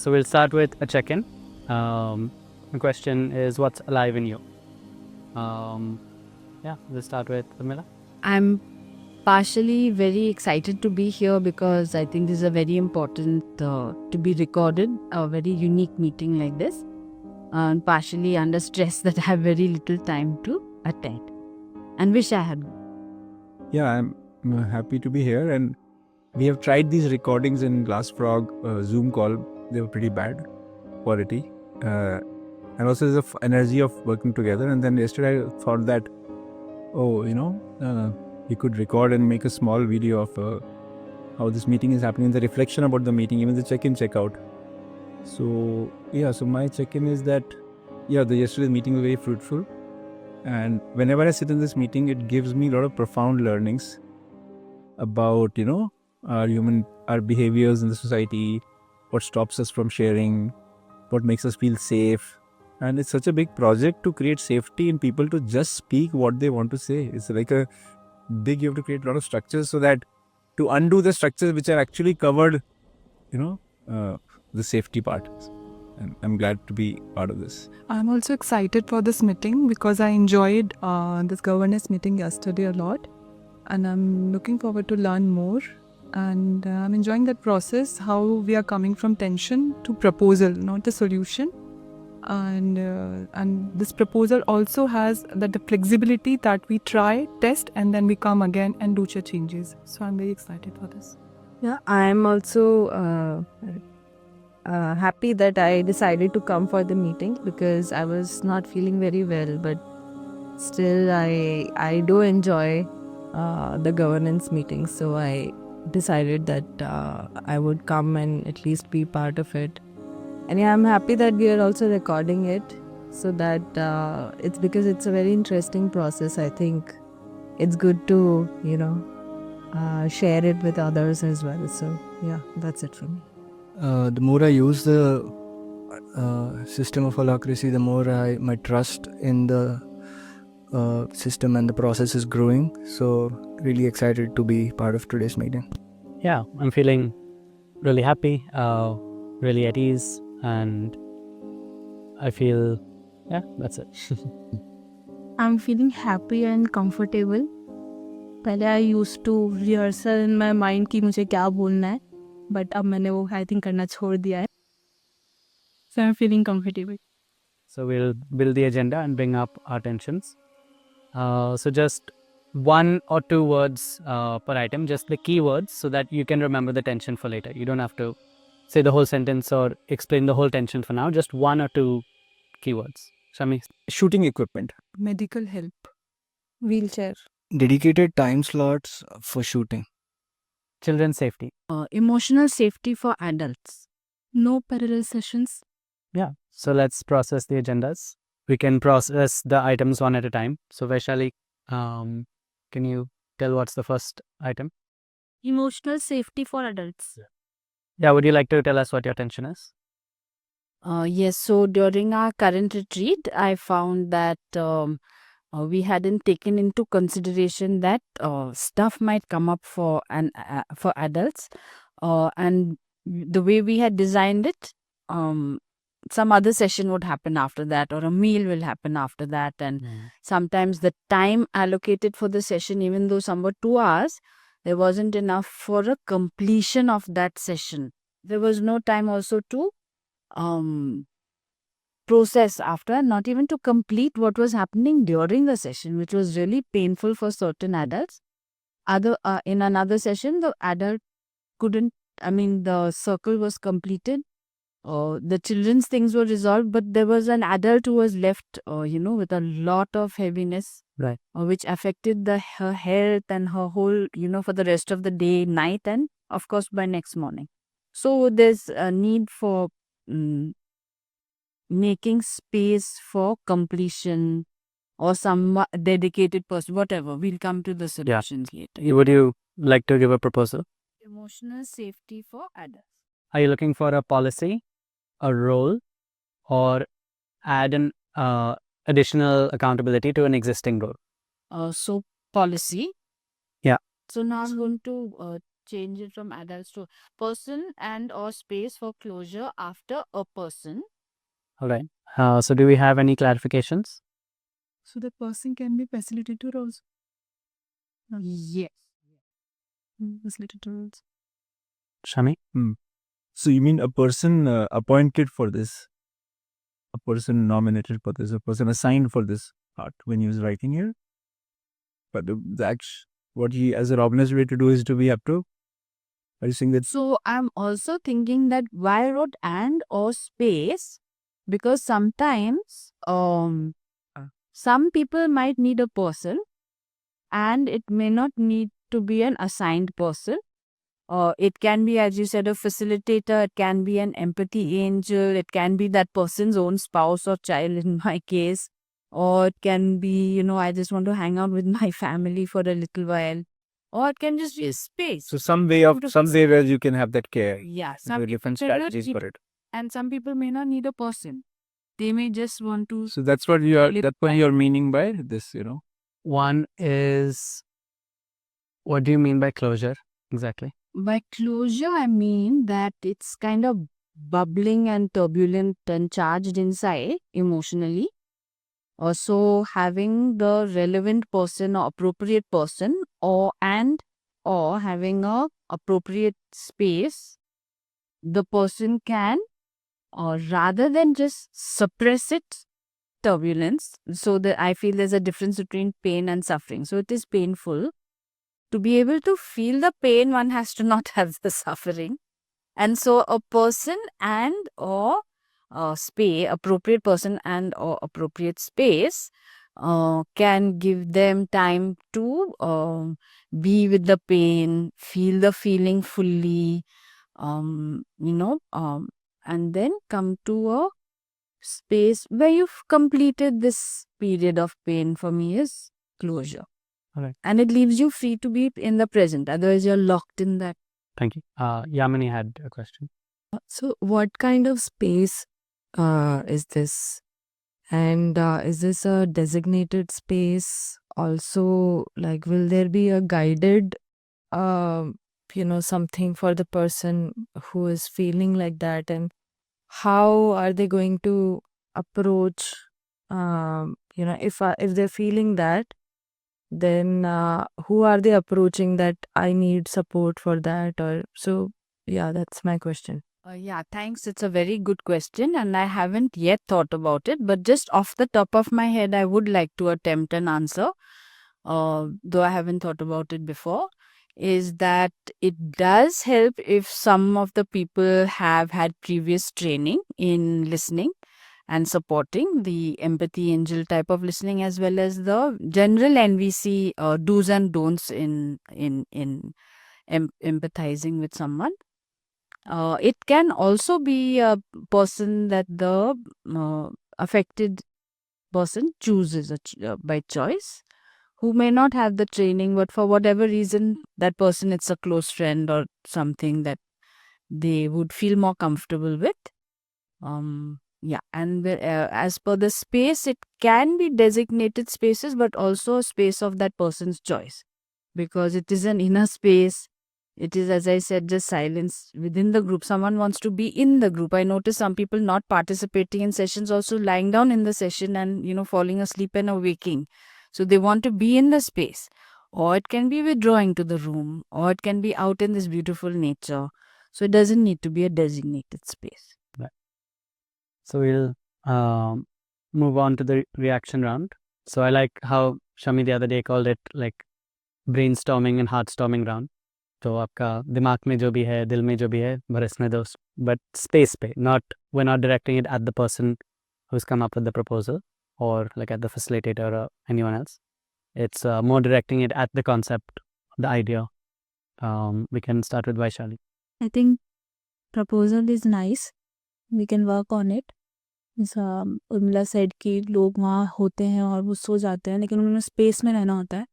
So we'll start with a check-in. The question is, what's alive in you? We'll start with Pamela. I'm partially very excited to be here because I think this is a very important to be recorded, a very unique meeting like this. And partially under stress that I have very little time to attend and wish I had. Yeah, I'm happy to be here, and we have tried these recordings in Glass Frog Zoom call. They were pretty bad quality, and also there's the energy of working together. And then yesterday I thought that, we could record and make a small video of how this meeting is happening, the reflection about the meeting, even the check-in, check-out. So my check-in is that, yesterday's meeting was very fruitful. And whenever I sit in this meeting, it gives me a lot of profound learnings about, our behaviors in the society, what stops us from sharing, what makes us feel safe. And it's such a big project to create safety in people to just speak what they want to say. It's like you have to create a lot of structures so that to undo the structures which are actually covered, the safety part. And I'm glad to be part of this. I'm also excited for this meeting because I enjoyed this governance meeting yesterday a lot, and I'm looking forward to learn more. And I'm enjoying that process, how we are coming from tension to proposal, not the solution. And this proposal also has the flexibility that we try, test, and then we come again and do changes. So I'm very excited for this. Yeah, I'm also happy that I decided to come for the meeting because I was not feeling very well, but still I do enjoy the governance meeting, so I decided that I would come and at least be part of it. And yeah, I'm happy that we are also recording it, so that it's because it's a very interesting process. I think it's good to share it with others as well. So yeah, that's it for me. The more I use the system of Holacracy, the more my trust in the system and the process is growing. So really excited to be part of today's meeting. Yeah, I'm feeling really happy, really at ease, and I feel, that's it. I'm feeling happy and comfortable. पहले I used to rehearsal in my mind कि मुझे क्या बोलना है, but अब मैंने वो I think करना छोड़ दिया है. So I'm feeling comfortable. So we'll build the agenda and bring up our tensions. So just 1 or 2 words per item, just the key words, so that you can remember the tension for later. You don't have to say the whole sentence or explain the whole tension for now. Just 1 or 2 keywords. Shami? Shooting equipment. Medical help. Wheelchair. Dedicated time slots for shooting. Children's safety. Emotional safety for adults. No parallel sessions. Yeah. So let's process the agendas. We can process the items one at a time. So Vaishali, can you tell what's the first item? Emotional safety for adults. Yeah, would you like to tell us what your tension is? Yes, so during our current retreat, I found that we hadn't taken into consideration that stuff might come up for adults, and the way we had designed it, some other session would happen after that, or a meal will happen after that, and sometimes the time allocated for the session, even though some were 2 hours, there wasn't enough for a completion of that session. There was no time also to process after, not even to complete what was happening during the session, which was really painful for certain adults. In another session, the adult couldn't, the circle was completed. The children's things were resolved, but there was an adult who was left, with a lot of heaviness, Right. Which affected her health and her whole, for the rest of the day, night, and of course by next morning. So there's a need for making space for completion or some dedicated person, whatever. We'll come to the solutions later. Would you like to give a proposal? Emotional safety for adults. Are you looking for a policy, a role, or add an additional accountability to an existing role? So policy. Yeah. So now I'm going to change it from adults to person and or space for closure after a person. All right. So do we have any clarifications? So the person can be facilitator also. Yes. Facilitator also. Shami? So you mean a person appointed for this, a person nominated for this, a person assigned for this part when he was writing here? But the action, what he as an organized way to do is to be up to. Are you saying that? So I'm also thinking that why wrote and or space, because sometimes some people might need a person and it may not need to be an assigned person. It can be, as you said, a facilitator, it can be an empathy angel, it can be that person's own spouse or child in my case, or it can be, I just want to hang out with my family for a little while, or it can just be a space. So some way where you can have that care. Yeah, There are different strategies for it. and some people may not need a person. They may just want to. So that's what you're meaning by this, One is, what do you mean by closure exactly? By closure, I mean that it's kind of bubbling and turbulent and charged inside emotionally. Also, having the relevant person or appropriate person, or having a appropriate space, the person can, or rather than just suppress it, turbulence. So that I feel there's a difference between pain and suffering. So it is painful. To be able to feel the pain, one has to not have the suffering. And so a person and or space, appropriate person and or appropriate space can give them time to be with the pain, feel the feeling fully, and then come to a space where you've completed this period of pain. For me is closure. Alright. And it leaves you free to be in the present. Otherwise, you're locked in that. Thank you. Yamini had a question. So, what kind of space is this? And is this a designated space? Also, like, will there be a guided, something for the person who is feeling like that? And how are they going to approach, if they're feeling that, then who are they approaching that I need support for that? Or so, yeah, that's my question. Yeah, thanks. It's a very good question, and I haven't yet thought about it. But just off the top of my head, I would like to attempt an answer, though I haven't thought about it before. Is that it does help if some of the people have had previous training in listening and supporting the empathy angel type of listening, as well as the general NVC do's and don'ts in empathizing with someone. It can also be a person that the affected person chooses by choice, who may not have the training, but for whatever reason, that person, it's a close friend or something that they would feel more comfortable with. Yeah, and as per the space, it can be designated spaces, but also a space of that person's choice, because it is an inner space. It is, as I said, just silence within the group. Someone wants to be in the group. I notice some people not participating in sessions, also lying down in the session and, falling asleep and awaking. So they want to be in the space. Or it can be withdrawing to the room, or it can be out in this beautiful nature. So it doesn't need to be a designated space. So we'll move on to the reaction round. So I like how Shami the other day called it like brainstorming and heartstorming round. तो आपका दिमाग में जो भी है, दिल में जो भी है, बरसने दो, but space पे, we're not directing it at the person who's come up with the proposal or like at the facilitator or anyone else. It's more directing it at the concept, the idea. We can start with Vaishali. I think proposal is nice. We can work on it. Urmila said कि लोग वहाँ होते हैं और वो सो जाते हैं, लेकिन उन्हें स्पेस में रहना होता है.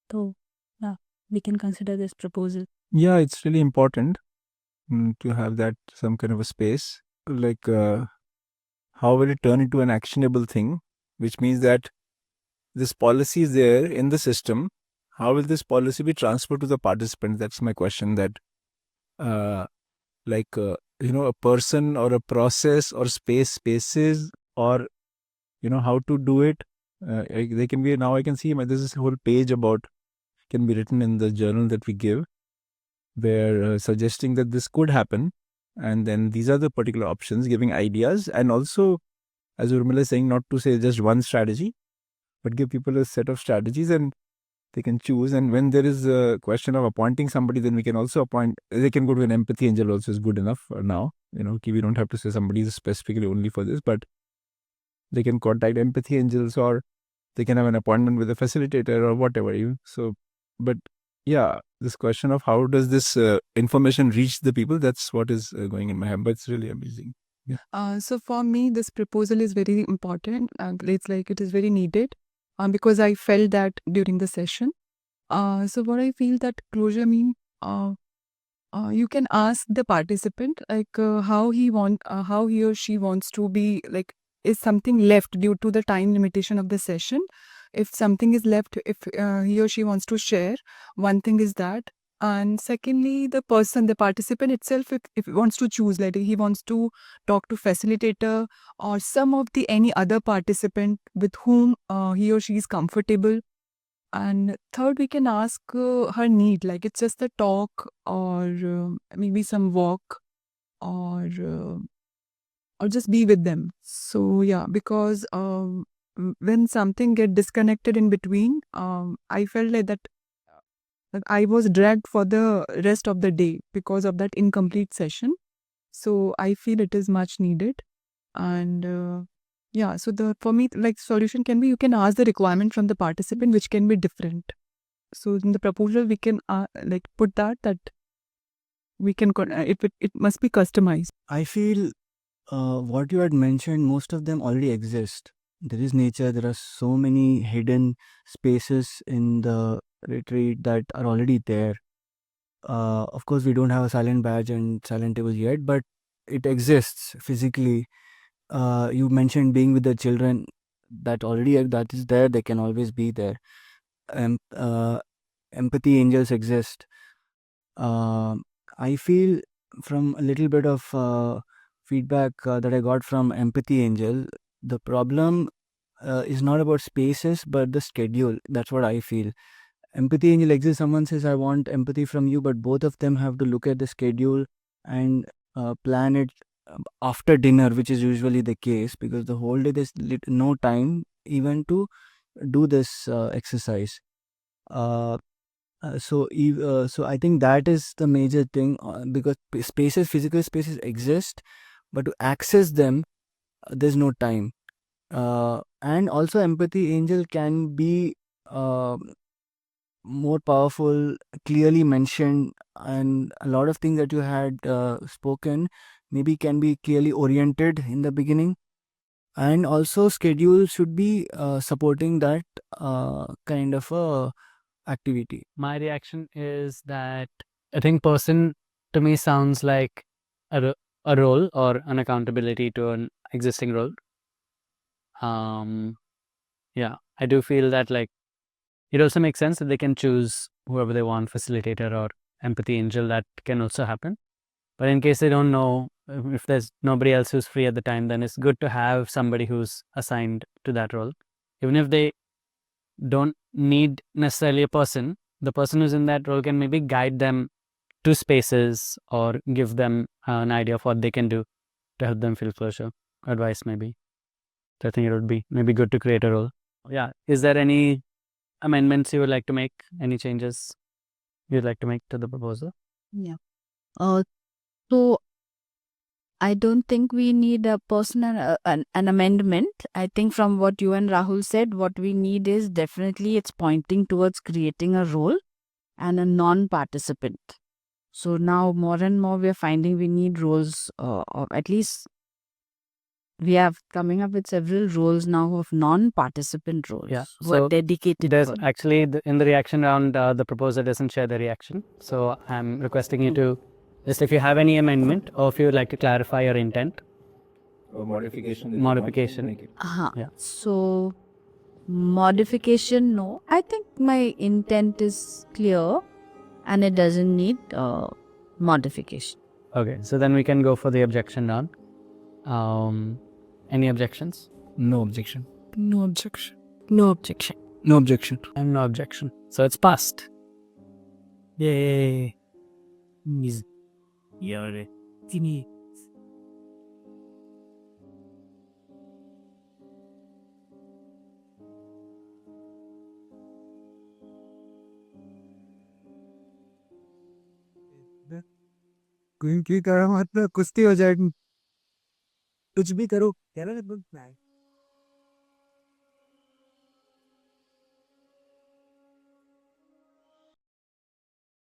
तो yeah, we can consider this proposal. Yeah, it's really important to have that some kind of a space. Like, how will it turn into an actionable thing? Which means that this policy is there in the system. how will this policy be transferred to the participants? That's my question. That a person or a process or spaces or how to do it. They can be, now I can see this is a whole page about, can be written in the journal that we give, where suggesting that this could happen, and then these are the particular options, giving ideas, and also, as Urmila is saying, not to say just one strategy, but give people a set of strategies and they can choose. And when there is a question of appointing somebody, then we can also appoint, they can go to an empathy angel also, is good enough for now. We don't have to say somebody is specifically only for this, but they can contact empathy angels, or they can have an appointment with a facilitator or whatever. But yeah, this question of how does this information reach the people, that's what is going in my head. But it's really amazing. So for me, this proposal is very important. It's like it is very needed because I felt that during the session. So what I feel that closure mean, you can ask the participant like how he or she wants to be, like, is something left due to the time limitation of the session. If something is left, if he or she wants to share, one thing is that. And secondly, the participant itself, if he wants to choose, like he wants to talk to facilitator or some of the any other participant with whom he or she is comfortable. And third, we can ask her need, like it's just a talk or maybe some walk or just be with them. So yeah, because when something get disconnected in between, I felt like that I was dragged for the rest of the day because of that incomplete session. So I feel it is much needed. And yeah, so for me, like, solution can be, you can ask the requirement from the participant, which can be different. So in the proposal, we can like put that we can it must be customized. I feel what you had mentioned, most of them already exist. There is nature, there are so many hidden spaces in the retreat that are already there. Of course, we don't have a silent badge and silent table yet, but it exists physically. You mentioned being with the children, that is there, they can always be there. Empathy angels exist. I feel from a little bit of feedback that I got from Empathy Angel, the problem is not about spaces but the schedule. That's what I feel. Empathy Angel exists, someone says, I want empathy from you, but both of them have to look at the schedule and plan it after dinner, which is usually the case, because the whole day there's no time even to do this exercise. So I think that is the major thing, because physical spaces exist, but to access them, there's no time. And also, Empathy Angel can be more powerful, clearly mentioned, and a lot of things that you had spoken maybe can be clearly oriented in the beginning. And also, schedule should be supporting that kind of activity. My reaction is that I think person to me sounds like a role or an accountability to an existing role. Yeah, I do feel that, like, it also makes sense that they can choose whoever they want, facilitator or empathy angel. That can also happen. But in case they don't know, if there's nobody else who's free at the time, then it's good to have somebody who's assigned to that role. Even if they don't need necessarily a person, the person who's in that role can maybe guide them to spaces or give them an idea of what they can do to help them feel closure. Advice maybe. So I think it would be maybe good to create a role. Yeah. Is there any amendments you would like to make? Any changes you'd like to make to the proposal? Yeah. So I don't think we need a personal an amendment. I think from what you and Rahul said, what we need is definitely it's pointing towards creating a role and a non-participant. So now more and more we are finding we need roles, or at least we have coming up with several roles now of non-participant roles. Yeah, who are so dedicated. There's for- actually in the reaction round, the proposer doesn't share the reaction. So I'm requesting you to just, if you have any amendment or if you would like to clarify your intent. Or modification. Modification. Make it. Uh-huh. Yeah. So Modification, no. I think my intent is clear and it doesn't need modification. Okay, so then we can go for the objection round. Any objections? No objection. No objection. No objection. No objection. And no objection. So it's passed. Yay. Easy. Yeah. Teeny. की करो मतलब कुश्ती हो जाएगी कुछ भी करो क्या ना